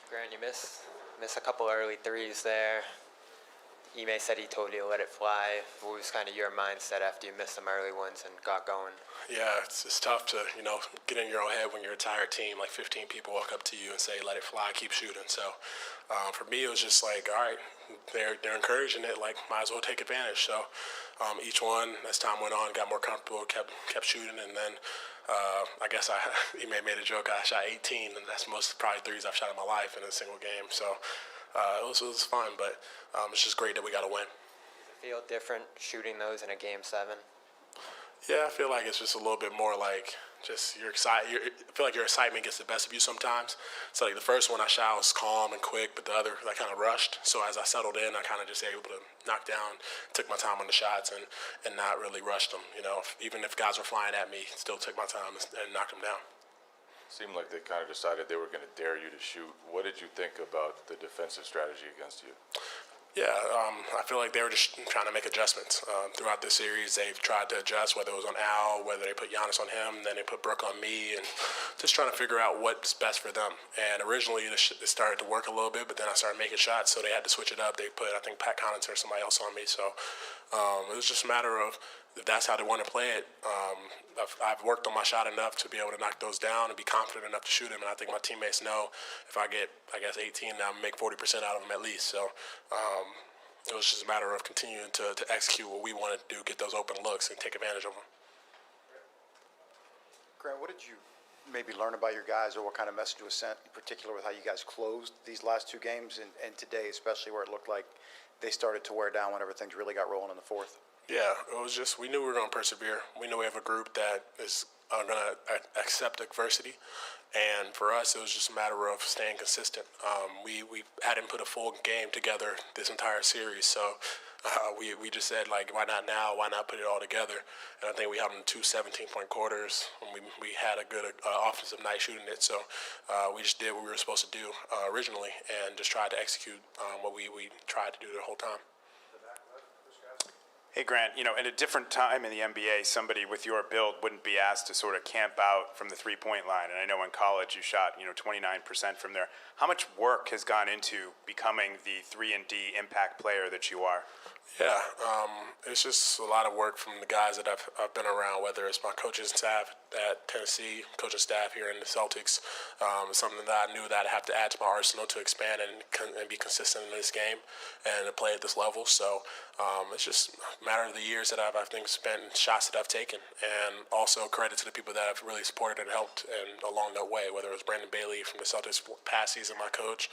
Grant, you miss a couple early threes there. Ime said he told you to let it fly. What was kind of your mindset after you missed some early ones and got going? Yeah, it's tough to, get in your own head when your entire team, like 15 people, walk up to you and say, let it fly, keep shooting. So for me, it was just like, all right, they're encouraging it, like, might as well take advantage. So each one, as time went on, got more comfortable, kept shooting. And then I guess Ime made a joke, I shot 18, and that's most probably threes I've shot in my life in a single game. So it was fun, but it's just great that we got a win. Feel different shooting those in a Game 7? Yeah, I feel like it's just a little bit more like just you're excited. I feel like your excitement gets the best of you sometimes. So like the first one I shot was calm and quick, but the other I kind of rushed. So as I settled in, I kind of just able to knock down, took my time on the shots and not really rushed them. Even if guys were flying at me, still took my time and knocked them down. Seemed like they kind of decided they were going to dare you to shoot. What did you think about the defensive strategy against you? Yeah, I feel like they were just trying to make adjustments. Throughout this series, they've tried to adjust, whether it was on Al, whether they put Giannis on him, then they put Brooke on me, and just trying to figure out what's best for them. And originally, it started to work a little bit, but then I started making shots, so they had to switch it up. They put, I think, Pat Connaughton or somebody else on me. So it was just a matter of if that's how they want to play it. I've worked on my shot enough to be able to knock those down and be confident enough to shoot them. And I think my teammates know if I get, 18, I'm going to make 40% out of them at least. So it was just a matter of continuing to execute what we wanted to do, get those open looks and take advantage of them. Grant, what did you maybe learn about your guys, or what kind of message was sent, in particular with how you guys closed these last two games and today, especially where it looked like they started to wear down whenever things really got rolling in the fourth? Yeah, it was just, we knew we were going to persevere. We knew we have a group that is going to accept adversity. And for us, it was just a matter of staying consistent. We hadn't put a full game together this entire series, so we just said, like, why not now? Why not put it all together? And I think we had them 2 17-point quarters, and we had a good offensive night shooting it. So we just did what we were supposed to do originally and just tried to execute what we tried to do the whole time. Hey, Grant, in a different time in the NBA, somebody with your build wouldn't be asked to sort of camp out from the three-point line. And I know in college you shot, 29% from there. How much work has gone into becoming the 3-and-D impact player that you are? Yeah, it's just a lot of work from the guys that I've been around, whether it's my coaching staff at Tennessee, coaching staff here in the Celtics. It's something that I knew that I have to add to my arsenal to expand and be consistent in this game and to play at this level. So it's just a matter of the years that I think spent and shots that I've taken, and also credit to the people that have really supported and helped and along that way, whether it was Brandon Bailey from the Celtics past season, my coach,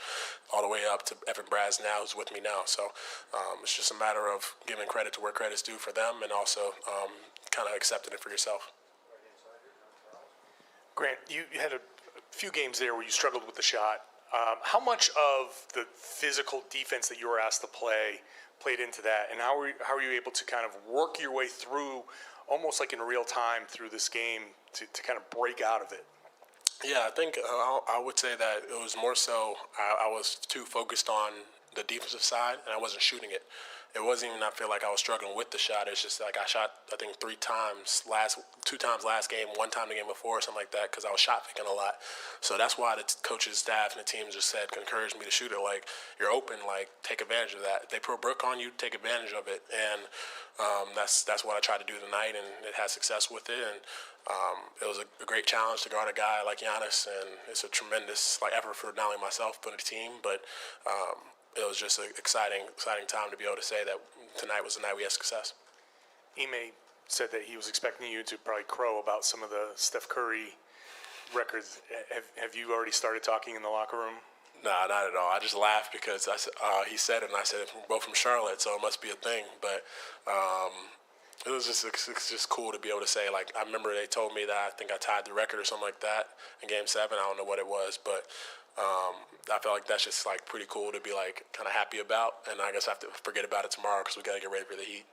all the way up to Evan Braz now, who's with me now. So it's just a matter of giving credit to where credit's due for them, and also kind of accepting it for yourself. Grant, you had a few games there where you struggled with the shot. How much of the physical defense that you were asked to play played into that, and how are you able to kind of work your way through, almost like in real time, through this game to kind of break out of it? Yeah, I think I would say that it was more so I was too focused on the defensive side, and I wasn't shooting it. It wasn't even, I feel like I was struggling with the shot. It's just like I shot, I think, 2 times last game, 1 time the game before, or something like that, because I was shot faking a lot. So that's why the coaches, staff, and the team just said, encouraged me to shoot it. Like, you're open, like, take advantage of that. If they put Brooke on you, take advantage of it. And that's what I tried to do tonight, and it had success with it. And it was a great challenge to guard a guy like Giannis, and it's a tremendous effort for not only myself but the team. But it was just an exciting time to be able to say that tonight was the night we had success. Ime said that he was expecting you to probably crow about some of the Steph Curry records. Have you already started talking in the locker room? Nah, not at all. I just laughed because he said it, and I said we're both from Charlotte, so it must be a thing. But it was just cool to be able to say, like, I remember they told me that I think I tied the record or something like that in Game 7. I don't know what it was, but I feel like that's just pretty cool to be kind of happy about, and I guess I have to forget about it tomorrow because we got to get ready for the Heat.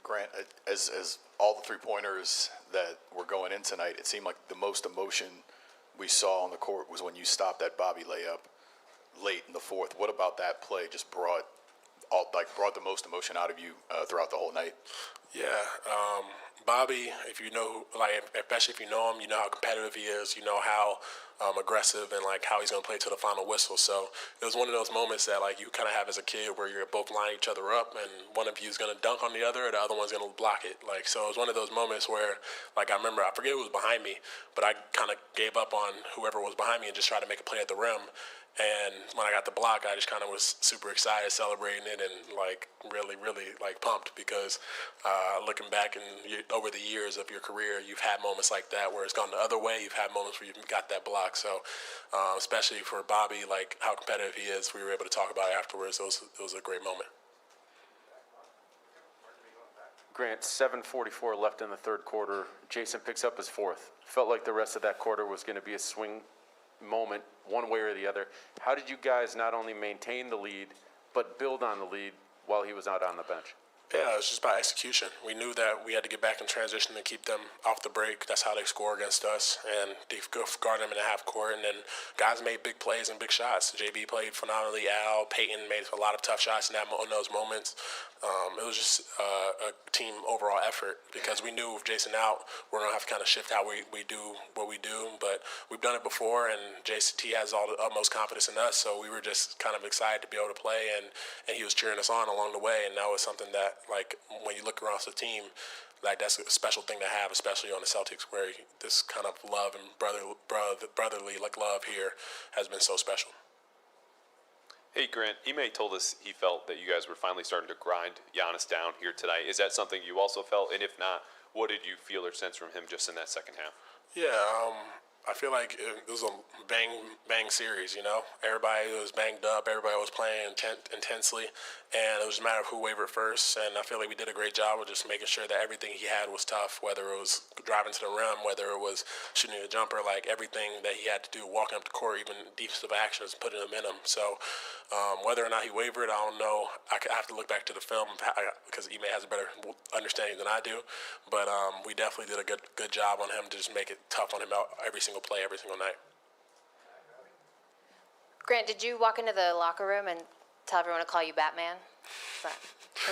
Grant, as all the three-pointers that were going in tonight, it seemed like the most emotion we saw on the court was when you stopped that Bobby layup late in the fourth. What about that play just brought brought the most emotion out of you throughout the whole night? Yeah, Bobby, if you know, especially if you know him, you know how competitive he is. You know how aggressive and how he's gonna play to the final whistle. So it was one of those moments that you kind of have as a kid where you're both lining each other up, and one of you is gonna dunk on the other, or the other one's gonna block it. So it was one of those moments where, I remember, I forget who was behind me, but I kind of gave up on whoever was behind me and just tried to make a play at the rim. And when I got the block, I just kind of was super excited, celebrating it, and really, really pumped because looking back over the years of your career, you've had moments like that where it's gone the other way. You've had moments where you've got that block. So especially for Bobby, how competitive he is, we were able to talk about it afterwards. It was a great moment. Grant, 7:44 left in the third quarter. Jason picks up his fourth. Felt like the rest of that quarter was going to be a swing moment one way or the other. How did you guys not only maintain the lead, but build on the lead while he was out on the bench? Yeah, it was just about execution. We knew that we had to get back in transition and keep them off the break. That's how they score against us, and they guard them in the half court. And then guys made big plays and big shots. JB played phenomenally. Al, Peyton made a lot of tough shots in those moments. It was just a team overall effort because we knew with Jason out, we're going to have to kind of shift how we do what we do. But we've done it before, and JCT has all the utmost confidence in us. So we were just kind of excited to be able to play, and he was cheering us on along the way. And that was something that, when you look across the team, that's a special thing to have, especially on the Celtics, where this kind of love and brotherly love here has been so special. Hey, Grant, Ime told us he felt that you guys were finally starting to grind Giannis down here tonight. Is that something you also felt? And if not, what did you feel or sense from him just in that second half? Yeah, I feel like it was a bang series, Everybody was banged up. Everybody was playing intensely. And it was a matter of who wavered first. And I feel like we did a great job of just making sure that everything he had was tough, whether it was driving to the rim, whether it was shooting a jumper, everything that he had to do, walking up the court, even defensive actions, putting them in him. So whether or not he wavered, I don't know. I have to look back to the film because Ime has a better understanding than I do. But we definitely did a good job on him to just make it tough on him every single play, every single night. Grant, did you walk into the locker room and tell everyone to call you Batman? Can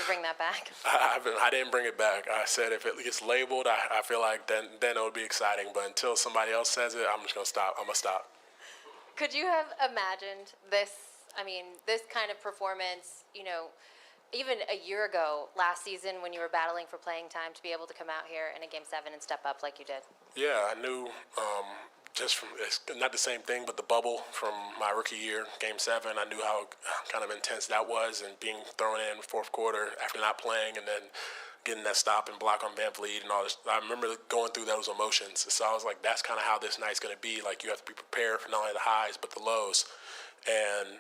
we bring that back? I didn't bring it back. I said if it gets labeled, I feel like then it'll be exciting. But until somebody else says it, I'm just going to stop. I'm going to stop. Could you have imagined this, this kind of performance, even a year ago, last season, when you were battling for playing time, to be able to come out here in a Game 7 and step up like you did? Yeah, I knew just from, it's not the same thing, but the bubble from my rookie year, Game 7, I knew how kind of intense that was, and being thrown in fourth quarter after not playing and then getting that stop and block on Van Vliet and all this. I remember going through those emotions. So I was like, that's kind of how this night's going to be. You have to be prepared for not only the highs but the lows. And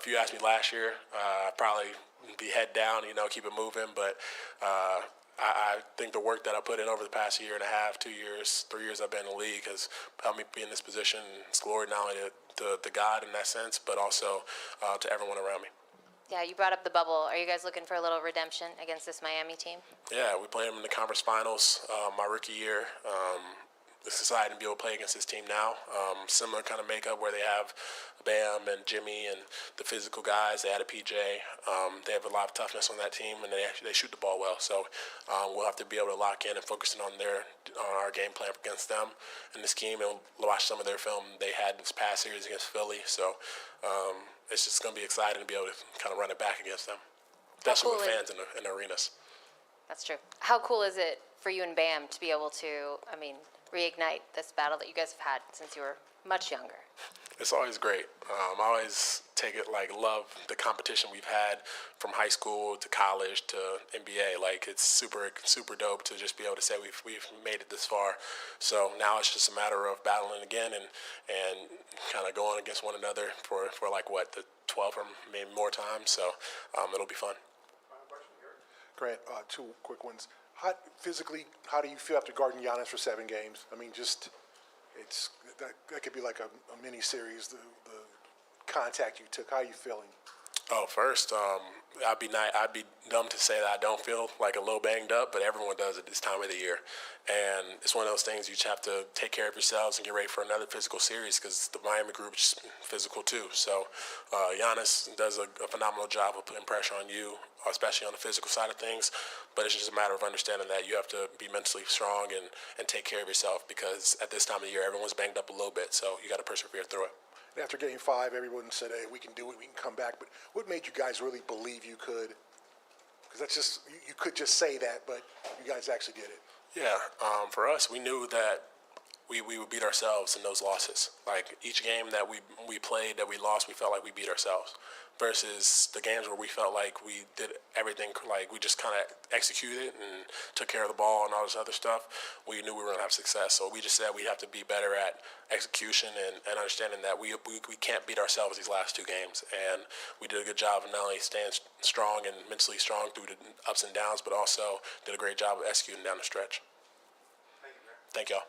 if you asked me last year, I'd probably be head down, keep it moving. But I think the work that I put in over the past year and a half, 2 years, 3 years I've been in the league has helped me be in this position. It's glory not only to God in that sense, but also to everyone around me. Yeah, you brought up the bubble. Are you guys looking for a little redemption against this Miami team? Yeah, we played them in the conference finals my rookie year. It's exciting to be able to play against this team now. Similar kind of makeup where they have Bam and Jimmy and the physical guys. They had a PJ. They have a lot of toughness on that team, and they shoot the ball well. So we'll have to be able to lock in and focus on our game plan against them in this game, and watch some of their film they had this past series against Philly. So it's just going to be exciting to be able to kind of run it back against them, especially with fans in the arenas. That's true. How cool is it for you and Bam to be able to, reignite this battle that you guys have had since you were much younger? It's always great. I always take it love the competition we've had from high school to college to NBA. It's super, super dope to just be able to say we've made it this far. So now it's just a matter of battling again and kind of going against one another for the 12th or maybe more times. So it'll be fun. Grant, two quick ones. Physically, how do you feel after guarding Giannis for 7 games? That could be like a mini series. The contact you took. How are you feeling? Oh, first, I'd be dumb to say that I don't feel like a little banged up, but everyone does at this time of the year, and it's one of those things you just have to take care of yourselves and get ready for another physical series because the Miami group is physical too. So, Giannis does a phenomenal job of putting pressure on you, especially on the physical side of things. But it's just a matter of understanding that you have to be mentally strong and take care of yourself because at this time of the year, everyone's banged up a little bit, so you got to persevere through it. And after Game 5, everyone said, hey, we can do it, we can come back. But what made you guys really believe you could? Because that's just, you could just say that, but you guys actually did it. Yeah, for us, we knew that we would beat ourselves in those losses. Like each game that we played that we lost, we felt like we beat ourselves. Versus the games where we felt like we did everything, like we just kind of executed and took care of the ball and all this other stuff, we knew we were going to have success. So we just said we have to be better at execution and understanding that we can't beat ourselves these last two games. And we did a good job of not only staying strong and mentally strong through the ups and downs, but also did a great job of executing down the stretch. Thank y'all.